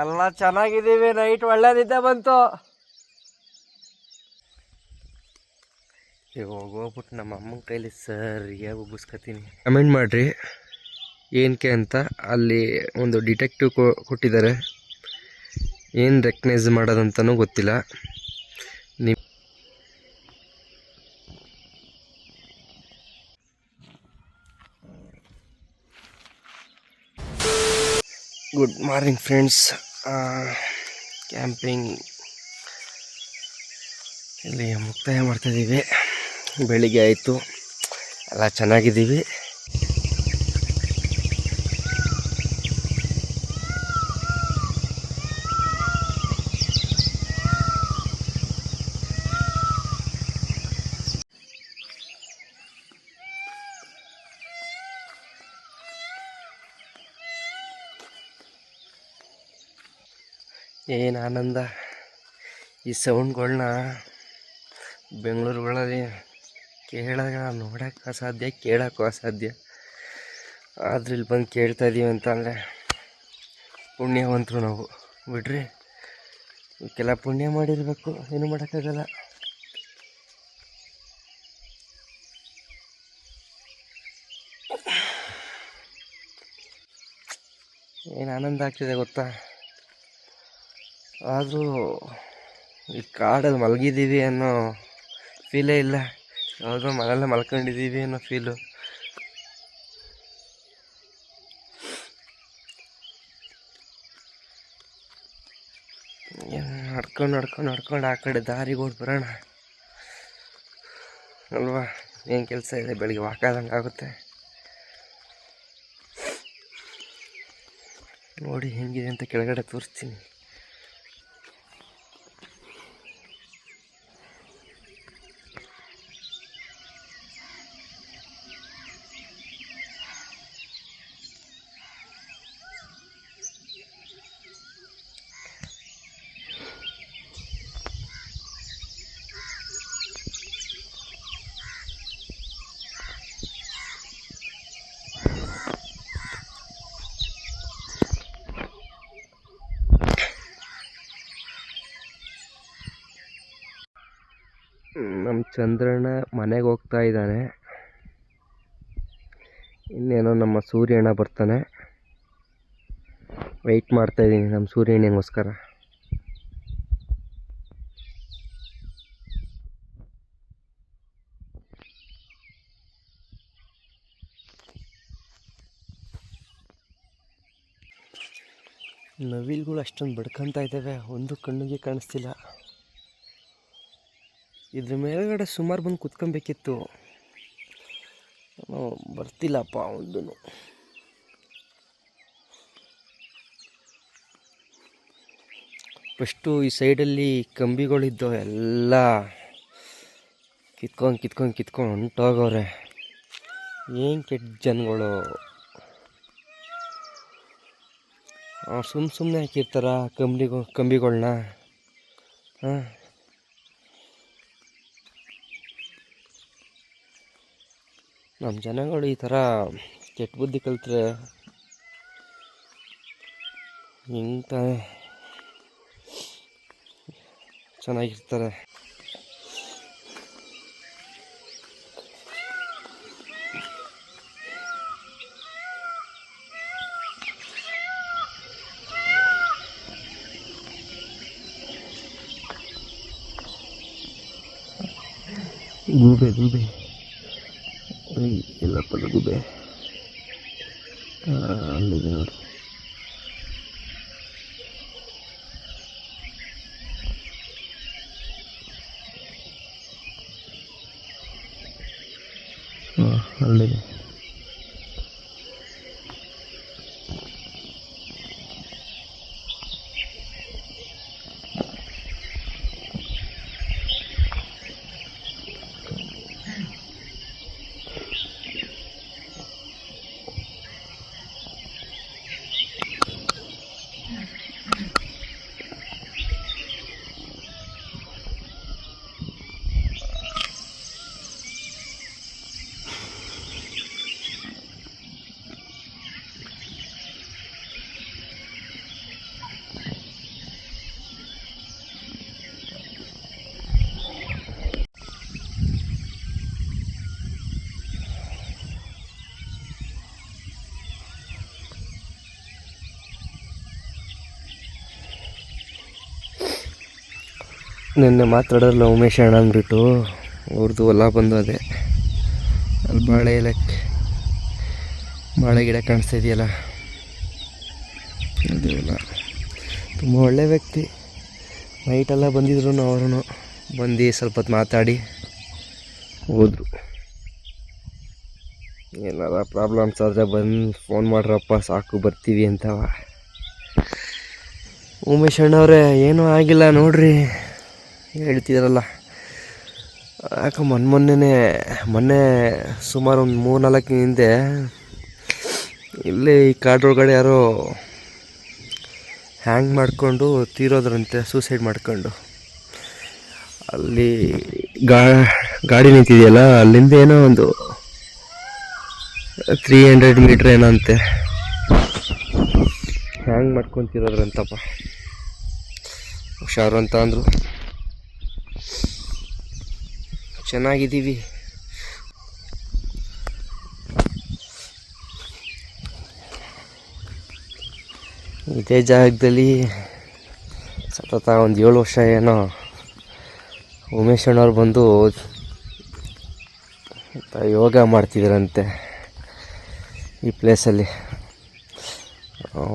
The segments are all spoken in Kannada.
ಎಲ್ಲ ಚೆನ್ನಾಗಿದ್ದೀವಿ. ನೈಟ್ ಒಳ್ಳೆದಿದ್ದೆ ಬಂತು. ಇವಾಗ ಹೋಗ್ಬಿಟ್ಟು ನಮ್ಮ ಅಮ್ಮನ ಕೈಲಿ ಸರಿಯಾಗಿ ಉಗಿಸ್ಕೊತೀನಿ. ಕಮೆಂಟ್ ಮಾಡಿರಿ ಏನಕ್ಕೆ ಅಂತ. ಅಲ್ಲಿ ಒಂದು ಡಿಟೆಕ್ಟಿವ್ ಕೊಟ್ಟಿದ್ದಾರೆ, ಏನು ರೆಕಗ್ನೈಸ್ ಮಾಡೋದಂತನೂ ಗೊತ್ತಿಲ್ಲ. Good morning friends. ಕ್ಯಾಂಪಿಂಗ್ ಇಲ್ಲಿ ಮುಕ್ತಾಯ ಮಾಡ್ತಾಯಿದ್ದೀವಿ. ಬೆಳಿಗ್ಗೆ ಆಯಿತು, ಎಲ್ಲ ಚೆನ್ನಾಗಿದ್ದೀವಿ. ಏನು ಆನಂದ ಈ ಸೌಂಡ್ಗಳನ್ನ ಬೆಂಗಳೂರುಗಳಲ್ಲಿ ನೋಡೋಕ್ಕೆ ಅಸಾಧ್ಯ, ಕೇಳೋಕ್ಕೂ ಅಸಾಧ್ಯ. ಆದ್ರೆ ಇಲ್ಲಿ ಬಂದು ಕೇಳ್ತಾ ಇದ್ದೀವಿ ಅಂತಂದರೆ ಪುಣ್ಯವಂತರು ನಾವು. ಬಿಡ್ರಿ, ಇವಕ್ಕೆಲ್ಲ ಪುಣ್ಯ ಮಾಡಿರಬೇಕು, ಏನು ಮಾಡೋಕ್ಕಾಗಲ್ಲ. ಏನು ಆನಂದ ಆಗ್ತಿದೆ ಗೊತ್ತಾ. ಆದರೂ ಈ ಕಾಡಲ್ಲಿ ಮಲಗಿದ್ದೀವಿ ಅನ್ನೋ ಫೀಲೇ ಇಲ್ಲ. ಯಾವುದೋ ಮನೆಯಲ್ಲೇ ಮಲ್ಕೊಂಡಿದ್ದೀವಿ ಅನ್ನೋ ಫೀಲು. ನಡ್ಕೊಂಡು ಆ ಕಡೆ ದಾರಿಗೆ ಹೋಗಿ ಬರೋಣ ಅಲ್ವಾ. ಏನು ಕೆಲಸ ಇದೆ, ಬೆಳಿಗ್ಗೆ ವಾಕಾದಂಗೆ ಆಗುತ್ತೆ. ನೋಡಿ ಹೆಂಗಿದೆ ಅಂತ ಕೆಳಗಡೆ ತೋರಿಸ್ತೀನಿ. ನಮ್ಮ ಚಂದ್ರಣ್ಣ ಮನೆಗೆ ಹೋಗ್ತಾ ಇದ್ದಾನೆ. ಇನ್ನೇನೋ ನಮ್ಮ ಸೂರ್ಯಣ್ಣ ಬರ್ತಾನೆ. ವೆಯ್ಟ್ ಮಾಡ್ತಾಯಿದ್ದೀನಿ ನಮ್ಮ ಸೂರ್ಯಣ್ಣಗೋಸ್ಕರ. ನವಿಲುಗಳು ಅಷ್ಟೊಂದು ಬಡ್ಕೊತಾ ಇದ್ದಾವೆ, ಒಂದು ಕಣ್ಣಿಗೆ ಕಾಣಿಸ್ತಿಲ್ಲ. ಇದ್ರ ಮೇಲ್ಗಡೆ ಸುಮಾರು ಬಂದು ಕುತ್ಕೊಬೇಕಿತ್ತು, ಬರ್ತಿಲ್ಲಪ್ಪ ಒಂದು. ಫಸ್ಟು ಈ ಸೈಡಲ್ಲಿ ಕಂಬಿಗಳಿದ್ದು ಎಲ್ಲ ಕಿತ್ಕೊಂಡು ಹೊಂಟೋಗವ್ರೆ. ಏನು ಕೆಟ್ಟ ಜನಗಳು. ಸುಮ್ಮನೆ ಹಾಕಿರ್ತಾರ ಕಂಬಿಗಳನ್ನ. ನಮ್ಮ ಜನಗಳು ಈ ಥರ ಕೆಟ್ಟ ಬುದ್ಧಿ ಕಲಿತ್ರೆ ಇಂಥ ಚೆನ್ನಾಗಿರ್ತಾರೆ. ಗೂಬೆ ಎಲ್ಲಪ್ಪ ಗೂಬೆ ಅಲ್ಲಿದೆ ನೋಡಿ. ಅಲ್ಲಿದೆ. ನಿನ್ನೆ ಮಾತಾಡೋಲ್ಲ ಉಮೇಶ್ ಅಣ್ಣ ಅಂದ್ಬಿಟ್ಟು ಅವ್ರದ್ದು ಹೊಲ ಬಂದು ಅದೇ ಅಲ್ಲಿ ಬಾಳೆ ಗಿಡ ಕಾಣಿಸ್ತಾ ಇದೆಯಲ್ಲ, ಅದೇ ಹೊಲ. ತುಂಬ ಒಳ್ಳೆ ವ್ಯಕ್ತಿ. ನೈಟೆಲ್ಲ ಬಂದಿದ್ರು ಅವರು ಬಂದು ಸ್ವಲ್ಪ ಹೊತ್ತು ಮಾತಾಡಿ ಹೋದರು. ಏನಾರ ಪ್ರಾಬ್ಲಮ್ಸ್ ಆದರೆ ಬಂದು ಫೋನ್ ಮಾಡ್ರಪ್ಪ ಸಾಕು ಬರ್ತೀವಿ ಅಂತವ. ಉಮೇಶ್ ಅಣ್ಣವ್ರೆ ಏನೂ ಆಗಿಲ್ಲ ನೋಡ್ರಿ, ಹೇಳ್ತಿದಾರಲ್ಲ. ಯಾಕೆ ಮೊನ್ನೆ ಸುಮಾರು ಒಂದು 3-4 ದಿನ ಹಿಂದೆ ಇಲ್ಲೇ ಈ ಕಾಡೊಳಗಡೆ ಯಾರೋ ಹ್ಯಾಂಗ್ ಮಾಡಿಕೊಂಡು ತೀರೋದ್ರಂತೆ, ಸೂಸೈಡ್ ಮಾಡ್ಕೊಂಡು. ಅಲ್ಲಿ ಗಾಡಿ ನಿಂತಿದೆಯಲ್ಲ, ಅಲ್ಲಿಂದ ಏನೋ ಒಂದು 300 ಮೀಟ್ರ್ ಏನಂತೆ ಹ್ಯಾಂಗ್ ಮಾಡ್ಕೊತಿರೋದ್ರಂತಪ್ಪ. ಹುಷಾರು ಅಂತ ಅಂದರು. ಚೆನ್ನಾಗಿದ್ದೀವಿ. ಇದೇ ಜಾಗದಲ್ಲಿ ಸತತ ಒಂದು 7 ವರ್ಷ ಏನೋ ಉಮೇಶ್ ಅಣ್ಣವ್ರು ಬಂದು ಯೋಗ ಮಾಡ್ತಿದ್ರಂತೆ ಈ ಪ್ಲೇಸಲ್ಲಿ.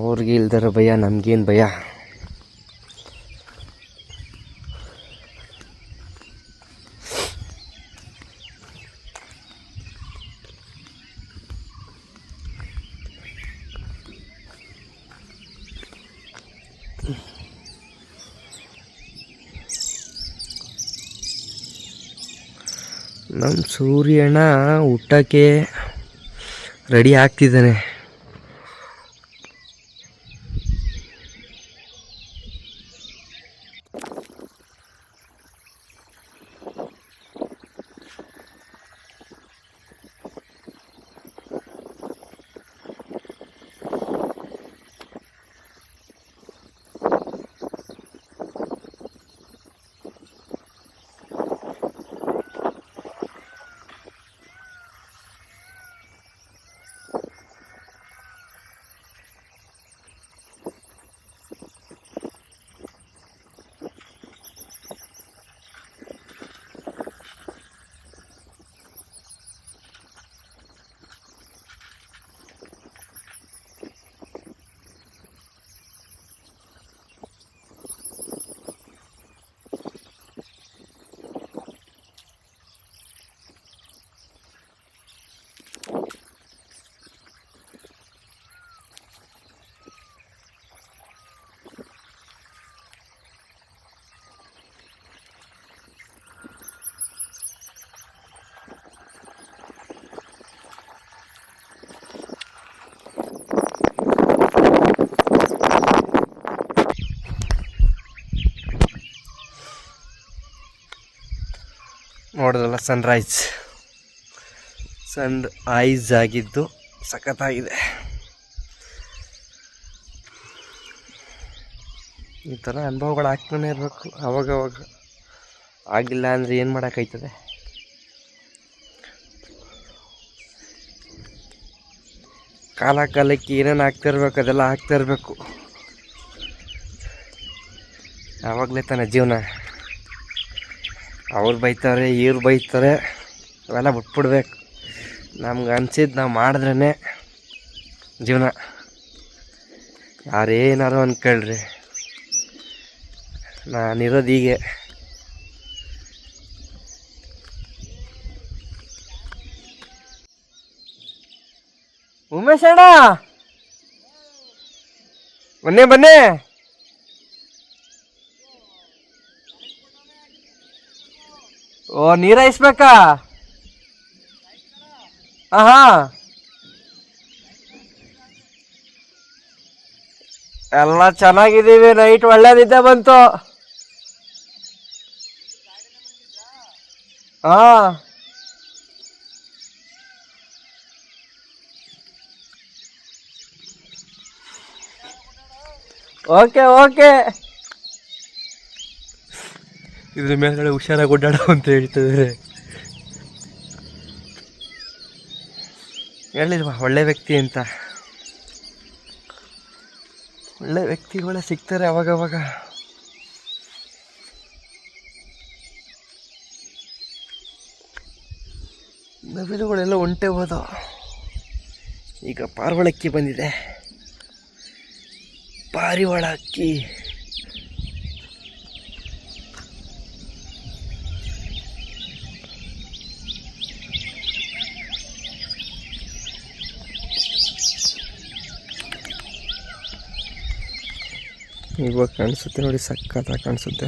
ಅವ್ರಿಗೆ ಇಲ್ದಾರ ಭಯ, ನಮಗೇನು ಭಯ. ನಮ್ಮ ಸೂರ್ಯಣ್ಣ ಊಟಕ್ಕೆ ರೆಡಿ ಆಗ್ತಿದ್ದಾನೆ. ನೋಡಿದ್ರಲ್ಲ ಸನ್ ರೈಸ್ ಆಗಿದ್ದು ಸಖತ್ತಾಗಿದೆ. ಈ ಥರ ಅನುಭವಗಳು ಆಗ್ತಾನೆ ಇರಬೇಕು ಅವಾಗವಾಗ. ಆಗಿಲ್ಲ ಅಂದರೆ ಏನು ಮಾಡೋಕ್ಕಾಯ್ತದೆ. ಕಾಲಕ್ಕೆ ಏನೇನು ಆಗ್ತಿರ್ಬೇಕು ಅದೆಲ್ಲ ಆಗ್ತಾಯಿರ್ಬೇಕು. ಆವಾಗಲೇ ತಾನೇ ಜೀವನ. ಅವ್ರು ಬೈತಾರೆ, ಇವ್ರು ಬೈತಾರೆ, ಅವೆಲ್ಲ ಬಿಟ್ಬಿಡ್ಬೇಕು. ನಮ್ಗೆ ಅನ್ಸಿದ್ದು ನಾವು ಮಾಡಿದ್ರೇ ಜೀವನ. ಯಾರೇನಾರು ಅಂದ್ಕೊಳ್ರಿ, ನಾನಿರೋದು ಹೀಗೆ. ಉಮೇಶ್ ಅಣ್ಣ ಬನ್ನಿ. ಓ, ನೀರ ಇಸ್ಬೇಕಾ? ಹಾಂ, ಎಲ್ಲ ಚೆನ್ನಾಗಿದ್ದೀವಿ. ನೈಟ್ ಒಳ್ಳೇದಿದ್ದೆ ಬಂತು. ಹಾಂ, ಓಕೆ. ಇದ್ರ ಮೇಲ್ಗಡೆ ಹುಷಾರಾಗಿ ಓಡಾಡ ಅಂತ ಹೇಳ್ತಿದ್ದಾರೆ. ಹೇಳಿಲ್ವಾ ಒಳ್ಳೆ ವ್ಯಕ್ತಿ ಅಂತ. ಒಳ್ಳೆ ವ್ಯಕ್ತಿಗಳೇ ಸಿಗ್ತಾರೆ ಅವಾಗವಾಗ. ನವಿಲುಗಳೆಲ್ಲ ಒಂಟೆ ಹೋದ. ಈಗ ಪಾರಿವಾಳ ಅಕ್ಕಿ ಬಂದಿದೆ. ಪಾರಿವಾಳ ಅಕ್ಕಿ ಇವಾಗ ಕಾಣಿಸುತ್ತೆ ನೋಡಿ, ಸಕ್ಕತ್ತಾಗಿ ಕಾಣಿಸುತ್ತೆ.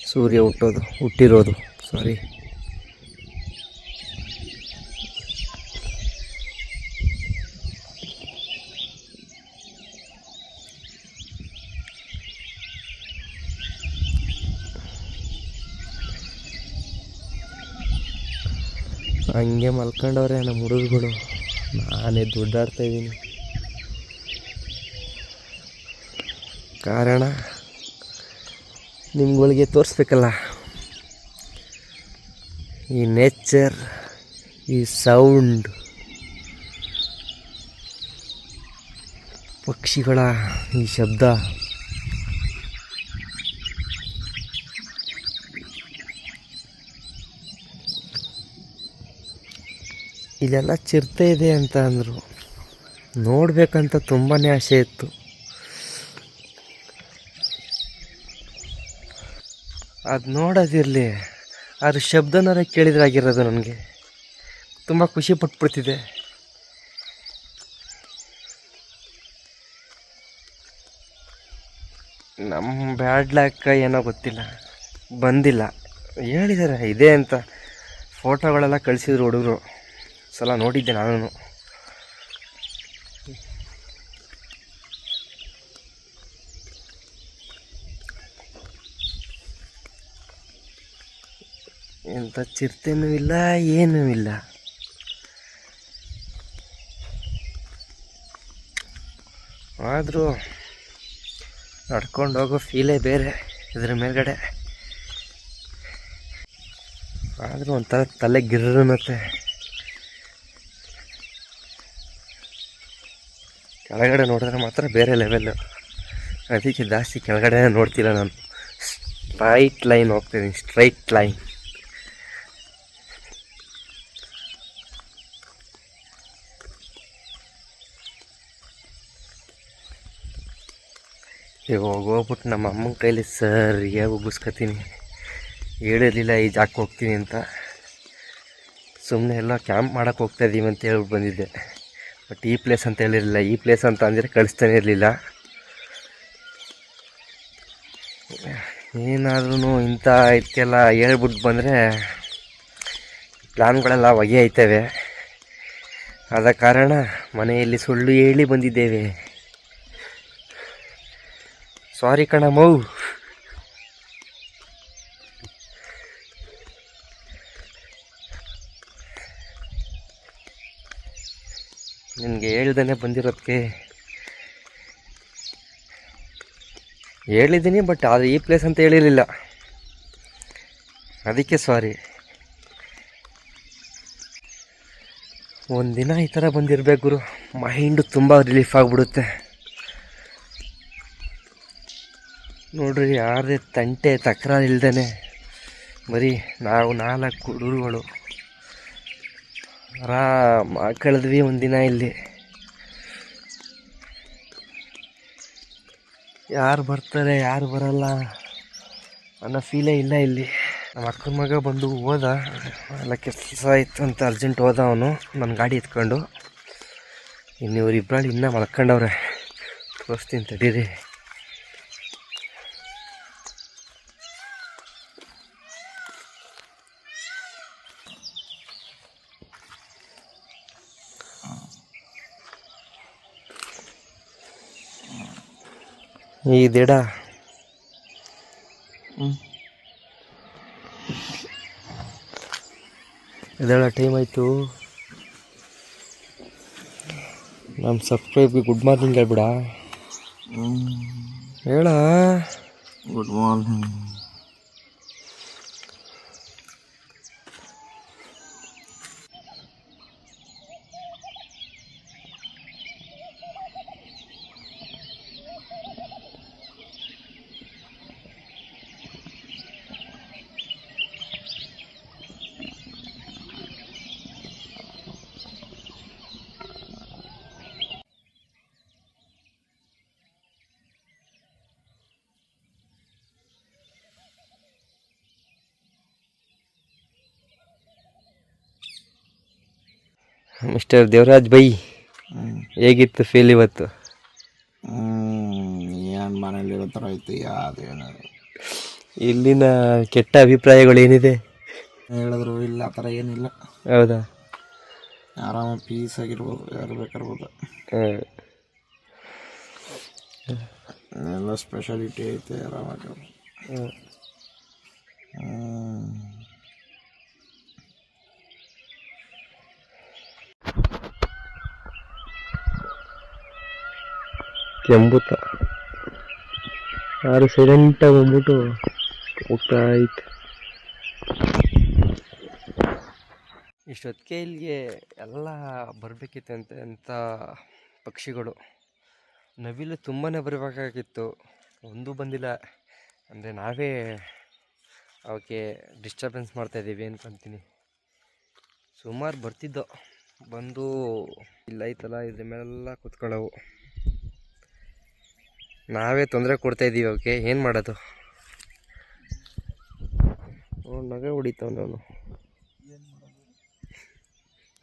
ಸೂರ್ಯ ಹುಟ್ಟಿರೋದು ಸಾರಿ. ಹಂಗೆ ಮಲ್ಕೊಂಡವ್ರೆ ನಮ್ಮ ಹುಡುಗರುಗಳು. ನಾನೇ ದುಡ್ಡಾಡ್ತಾ ಇದ್ದೀನಿ. ಕಾರಣ ನಿಮ್ಗಳಿಗೆ ತೋರಿಸ್ಬೇಕಲ್ಲ, ಈ ನೇಚರ್, ಈ ಸೌಂಡ್, ಪಕ್ಷಿಗಳ ಈ ಶಬ್ದ, ಇಲ್ಲೆಲ್ಲ ಚಿರತೆ ಇದೆ ಅಂತ ಅಂದರು. ನೋಡಬೇಕಂತ ತುಂಬಾ ಆಸೆ ಇತ್ತು. ಅದು ನೋಡೋದಿರಲಿ, ಅದ್ರ ಶಬ್ದನಾರ ಕೇಳಿದ್ರಾಗಿರೋದು ನನಗೆ ತುಂಬ ಖುಷಿ ಪಟ್ಬಿಡ್ತಿದೆ. ನಮ್ಮ ಬ್ಯಾಡ್ ಲಕ್ ಏನೋ ಗೊತ್ತಿಲ್ಲ, ಬಂದಿಲ್ಲ. ಹೇಳಿದ್ದಾರೆ ಇದೆ ಅಂತ, ಫೋಟೋಗಳೆಲ್ಲ ಕಳಿಸಿದ್ರು ಹುಡುಗರು. ಸಲ ನೋಡಿದ್ದೆ ನಾನು. ಎಂಥ ಚಿರತೆನೂ ಇಲ್ಲ, ಏನೂ ಇಲ್ಲ. ಆದರೂ ನಡ್ಕೊಂಡು ಹೋಗೋ ಫೀಲೇ ಬೇರೆ ಇದ್ರ ಮೇಲ್ಗಡೆ. ಆದರೂ ಒಂಥರ ತಲೆ ಗಿರ್ರನ್ನತ್ತೆ. ಕೆಳಗಡೆ ನೋಡಿದ್ರೆ ಮಾತ್ರ ಬೇರೆ ಲೆವೆಲ್ಲು. ಅದಕ್ಕೆ ಜಾಸ್ತಿ ಕೆಳಗಡೆ ನೋಡ್ತಿಲ್ಲ ನಾನು. ಸ್ಟ್ರೈಟ್ ಲೈನ್ ಹೋಗ್ತೀನಿ, ಸ್ಟ್ರೈಟ್ ಲೈನ್. ಇವಾಗ ಹೋಗ್ಬಿಟ್ಟು ನಮ್ಮ ಅಮ್ಮನ ಕೈಲಿ ಸರಿಯಾಗಿ ಉಗಿಸ್ಕೊತೀನಿ. ಹೇಳಿರಲಿಲ್ಲ ಈ ಜಾಗಕ್ಕೆ ಹೋಗ್ತೀನಿ ಅಂತ. ಸುಮ್ಮನೆ ಎಲ್ಲ ಕ್ಯಾಂಪ್ ಮಾಡೋಕ್ಕೆ ಹೋಗ್ತಾಯಿದ್ದೀವಿ ಅಂತ ಹೇಳ್ಬಿಟ್ಟು ಬಂದಿದ್ದೆ. ಬಟ್ ಈ ಪ್ಲೇಸ್ ಅಂತ ಹೇಳಿರಲಿಲ್ಲ. ಈ ಪ್ಲೇಸ್ ಅಂತ ಅಂದರೆ ಕಳಿಸ್ತಾನೆ ಇರಲಿಲ್ಲ. ಏನಾದ್ರೂ ಇಂಥ ಇದಕ್ಕೆಲ್ಲ ಹೇಳ್ಬಿಟ್ಟು ಬಂದರೆ ಪ್ಲ್ಯಾನ್ಗಳೆಲ್ಲ ಹೊಗೆ ಆಯ್ತವೆ. ಆದ ಕಾರಣ ಮನೆಯಲ್ಲಿ ಸುಳ್ಳು ಹೇಳಿ ಬಂದಿದ್ದೇವೆ. ಸಾರಿ ಕಣಮ್ಮೋ. ನಿನಗೆ ಹೇಳ್ದೇ ಬಂದಿರೋದಕ್ಕೆ ಹೇಳಿದ್ದೀನಿ, ಬಟ್ ಅದು ಈ ಪ್ಲೇಸ್ ಅಂತ ಹೇಳಿರಲಿಲ್ಲ, ಅದಕ್ಕೆ ಸಾರಿ. ಒಂದಿನ ಈ ಥರ ಬಂದಿರಬೇಕು ಗುರು, ಮೈಂಡು ತುಂಬ ರಿಲೀಫ್ ಆಗಿಬಿಡುತ್ತೆ. ನೋಡ್ರಿ, ಯಾರೇ ತಂಟೆ ತಕರಾರು ಇಲ್ದೇ ಬರೀ ನಾವು 4 ಹುಡುಗರುಗಳು ಆರಾಮ ಕಳೆದ್ವಿ ಒಂದಿನ ಇಲ್ಲಿ. ಯಾರು ಬರ್ತಾರೆ ಯಾರು ಬರಲ್ಲ ಅನ್ನೋ ಫೀಲೇ ಇಲ್ಲ ಇಲ್ಲಿ. ನಮ್ಮ ಅಕ್ಕನ ಮಗ ಬಂದು ಹೋದ, ಎಲ್ಲ ಕೆಲಸ ಇತ್ತು ಅಂತ ಅರ್ಜೆಂಟ್ ಹೋದ ಅವನು ನನ್ನ ಗಾಡಿ ಎತ್ಕೊಂಡು. ಇನ್ನು ಇವರಿಬ್ಬರಲ್ಲಿ ಇನ್ನೂ ಮಲ್ಕೊಂಡವ್ರೆ, ತೋರಿಸ್ತೀನಿ ತಡೀರಿ. ಈ ದಿಡ ಇದೆಲ್ಲ ಟೈಮ್ ಆಯಿತು. ನಮ್ಮ ಸಬ್ಸ್ಕ್ರೈಬ್ಗೆ ಗುಡ್ ಮಾರ್ನಿಂಗ್ ಹೇಳ್ಬಿಡ. ಹೇಳ good morning. Mister Devaraj bye, ಹೇಗಿತ್ತು ಫೀಲ್ ಇವತ್ತು? ಏನು ಮನೇಲಿರೋ ಥರ ಐತಿ ಅದೇನು ಇಲ್ಲಿನ ಕೆಟ್ಟ ಅಭಿಪ್ರಾಯಗಳು ಏನಿದೆ ಹೇಳಿದ್ರು ಇಲ್ಲ, ಆ ಥರ ಏನಿಲ್ಲ. ಹೌದಾ? ಆರಾಮಾಗಿ ಪೀಸ್ ಆಗಿರ್ಬೋದು, ಯಾರು ಬೇಕಾರ್ಬೋದು. ಎಲ್ಲ ಸ್ಪೆಷಾಲಿಟಿ ಐತೆ, ಆರಾಮಾಗಿ. ಕೆಂಬುತ್ತ ಯಾರು ಸೈಲೆಂಟಾಗಿ ಬಂದ್ಬಿಟ್ಟು ಹೋಗ್ತಾ ಇತ್ತು. ಇಷ್ಟೊತ್ತಿಗೆ ಇಲ್ಲಿಗೆ ಎಲ್ಲ ಬರಬೇಕಿತ್ತಂತೆ ಅಂತ ಪಕ್ಷಿಗಳು. ನವಿಲು ತುಂಬಾ ಬರಬೇಕಾಗಿತ್ತು, ಒಂದೂ ಬಂದಿಲ್ಲ. ಅಂದರೆ ನಾವೇ ಅವಕ್ಕೆ ಡಿಸ್ಟರ್ಬೆನ್ಸ್ ಮಾಡ್ತಾಯಿದ್ದೀವಿ ಅನ್ಕೊತೀನಿ. ಸುಮಾರು ಬರ್ತಿದ್ದೋ, ಬಂದು ಇಲ್ಲ ಐತಲ್ಲ ಇದ್ರ ಮೇಲೆಲ್ಲ ಕೂತ್ಕೊಳ್ಳವು. ನಾವೇ ತೊಂದರೆ ಕೊಡ್ತಾಯಿದ್ದೀವಿ ಅವಕ್ಕೆ, ಏನು ಮಾಡೋದು? ನಗೆ ಹೊಡಿತಾವ. ನಾನು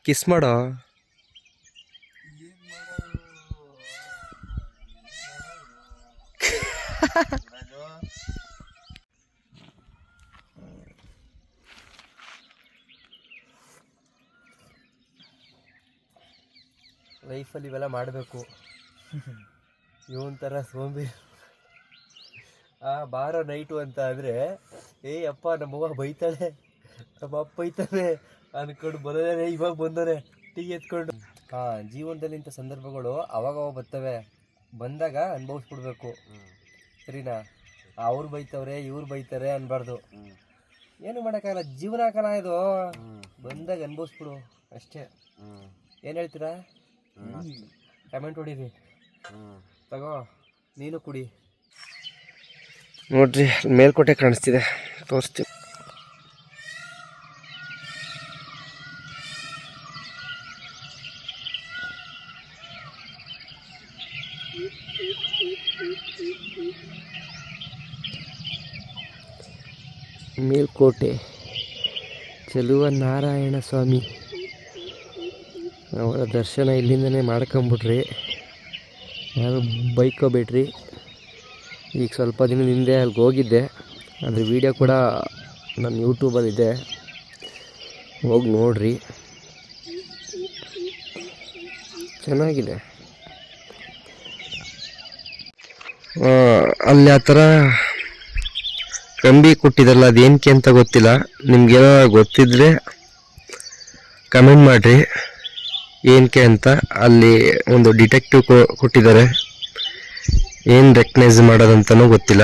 ಕಿಸ್ ಮಾಡೋ. ಲೈಫಲ್ಲಿ ಇವೆಲ್ಲ ಮಾಡಬೇಕು. ಇವನ್ ಥರ ಸೋಂಬೇರಿ ಬಾರೋ ನೈಟು ಅಂತ ಅಂದರೆ ಅಪ್ಪ ನಮ್ಮವ್ವ ಬೈತಾಳೆ, ನಮ್ಮ ಅಪ್ಪ ಬೈತಾನೆ ಅಂದ್ಕೊಂಡು ಬರೋದೇ. ಇವಾಗ ಬಂದೋರೆ ಟೀ ಎತ್ಕೊಂಡು. ಜೀವನದಲ್ಲಿ ಇಂಥ ಸಂದರ್ಭಗಳು ಅವಾಗವಾಗ ಬರ್ತವೆ, ಬಂದಾಗ ಅನುಭವಿಸ್ಬಿಡ್ಬೇಕು. ಸರಿನಾ? ಅವ್ರು ಬೈತವ್ರೆ ಇವ್ರು ಬೈತಾರೆ ಅನ್ಬಾರ್ದು. ಏನು ಮಾಡೋಕ್ಕಾಗಲ್ಲ, ಜೀವನ ಕಾಲ ಇದು. ಬಂದಾಗ ಅನುಭವಿಸ್ಬಿಡು ಅಷ್ಟೇ. ಏನು ಹೇಳ್ತೀರಾ? ಕಮೆಂಟ್ ಹೊಡೀರಿ. ತಗೋ ನೀನು ಕುಡಿ. ನೋಡ್ರಿ ಮೇಲ್ಕೋಟೆ ಕಾಣಿಸ್ತಿದೆ, ತೋರಿಸ್ತೀನಿ. ಮೇಲ್ಕೋಟೆ ಚೆಲುವ ನಾರಾಯಣ ಸ್ವಾಮಿ ಅವರ ದರ್ಶನ ಇಲ್ಲಿಂದನೇ ಮಾಡ್ಕೊಂಬಿಡ್ರಿ, ಯಾರು ಬೈಕೋಬೇಡ್ರಿ. ಈಗ ಸ್ವಲ್ಪ ದಿನದ ಹಿಂದೆ ಅಲ್ಲಿಗೆ ಹೋಗಿದ್ದೆ, ಅದ್ರ ವಿಡಿಯೋ ಕೂಡ ನನ್ನ ಯೂಟ್ಯೂಬಲ್ಲಿದೆ, ಹೋಗಿ ನೋಡ್ರಿ, ಚೆನ್ನಾಗಿದೆ. ಅಲ್ಲಿ ಆ ಥರ ಕಂಬಿ ಕೊಟ್ಟಿದ್ದಲ್ಲ, ಅದೇನಕ್ಕೆ ಅಂತ ಗೊತ್ತಿಲ್ಲ. ನಿಮ್ಗೇನೋ ಗೊತ್ತಿದ್ರೆ ಕಮೆಂಟ್ ಮಾಡಿರಿ ಏನಕ್ಕೆ ಅಂತ. ಅಲ್ಲಿ ಒಂದು ಡಿಟೆಕ್ಟಿವ್ ಕೊಟ್ಟಿದ್ದಾರೆ, ಏನು ರೆಕಗ್ನೈಸ್ ಮಾಡೋದಂತನೂ ಗೊತ್ತಿಲ್ಲ.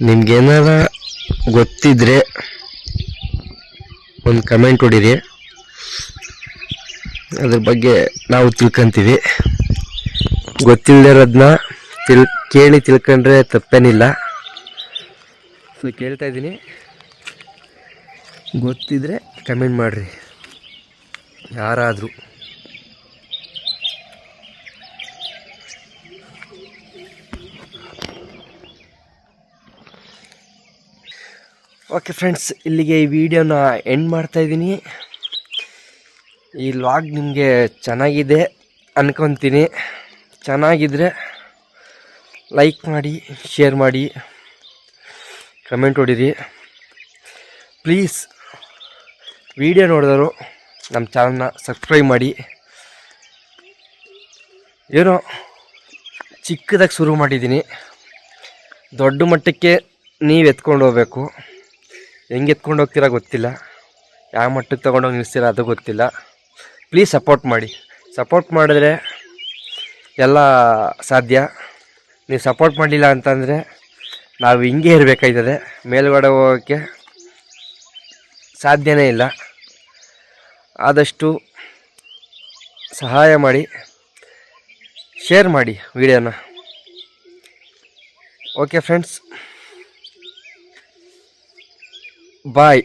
ನಿಮ್ಗೇನಾರ ಗೊತ್ತಿದ್ರೆ ಒಂದು ಕಮೆಂಟ್ ಹೊಡೀರಿ, ಅದ್ರ ಬಗ್ಗೆ ನಾವು ತಿಳ್ಕೊಂತೀವಿ. ಗೊತ್ತಿಲ್ಲದಿರೋದನ್ನ ಕೇಳಿ ತಿಳ್ಕೊಂಡ್ರೆ ತಪ್ಪೇನಿಲ್ಲ. ಸೊ ಕೇಳ್ತಾ ಇದ್ದೀನಿ, ಗೊತ್ತಿದ್ರೆ ಕಮೆಂಟ್ ಮಾಡಿರಿ ಯಾರಾದರೂ. ಓಕೆ ಫ್ರೆಂಡ್ಸ್, ಇಲ್ಲಿಗೆ ಈ ವಿಡಿಯೋನ ಎಂಡ್ ಮಾಡ್ತಾಯಿದ್ದೀನಿ. ಈ ವ್ಲಾಗ್ ನಿಮಗೆ ಚೆನ್ನಾಗಿದೆ ಅನ್ಕೊತೀನಿ. ಚೆನ್ನಾಗಿದ್ದರೆ ಲೈಕ್ ಮಾಡಿ, ಶೇರ್ ಮಾಡಿ, ಕಮೆಂಟ್ ಹೊಡೀರಿ ಪ್ಲೀಸ್. ವಿಡಿಯೋ ನೋಡಿದವರು ನಮ್ಮ ಚಾನಲ್ನ ಸಬ್ಸ್ಕ್ರೈಬ್ ಮಾಡಿ. ಏನೋ ಚಿಕ್ಕದಾಗಿ ಶುರು ಮಾಡಿದ್ದೀನಿ, ದೊಡ್ಡ ಮಟ್ಟಕ್ಕೆ ನೀವು ಎತ್ಕೊಂಡು ಹೋಗ್ಬೇಕು. ಹೆಂಗೆ ಎತ್ಕೊಂಡು ಹೋಗ್ತೀರಾ ಗೊತ್ತಿಲ್ಲ, ಯಾವ ಮಟ್ಟಕ್ಕೆ ತೊಗೊಂಡೋಗಿ ನಿಲ್ಲಿಸ್ತೀರಾ ಅದು ಗೊತ್ತಿಲ್ಲ. ಪ್ಲೀಸ್ ಸಪೋರ್ಟ್ ಮಾಡಿ. ಸಪೋರ್ಟ್ ಮಾಡಿದ್ರೆ ಎಲ್ಲ ಸಾಧ್ಯ. ನೀವು ಸಪೋರ್ಟ್ ಮಾಡಲಿಲ್ಲ ಅಂತಂದರೆ ನಾವು ಹಿಂಗೆ ಇರಬೇಕಾಯ್ತದೆ, ಮೇಲುಗಡೆ ಹೋಗೋಕ್ಕೆ ಸಾಧ್ಯನೇ ಇಲ್ಲ. ಆದಷ್ಟು ಸಹಾಯ ಮಾಡಿ, ಶೇರ್ ಮಾಡಿ ವಿಡಿಯೋನ. ಓಕೆ ಫ್ರೆಂಡ್ಸ್, ಬಾಯ್.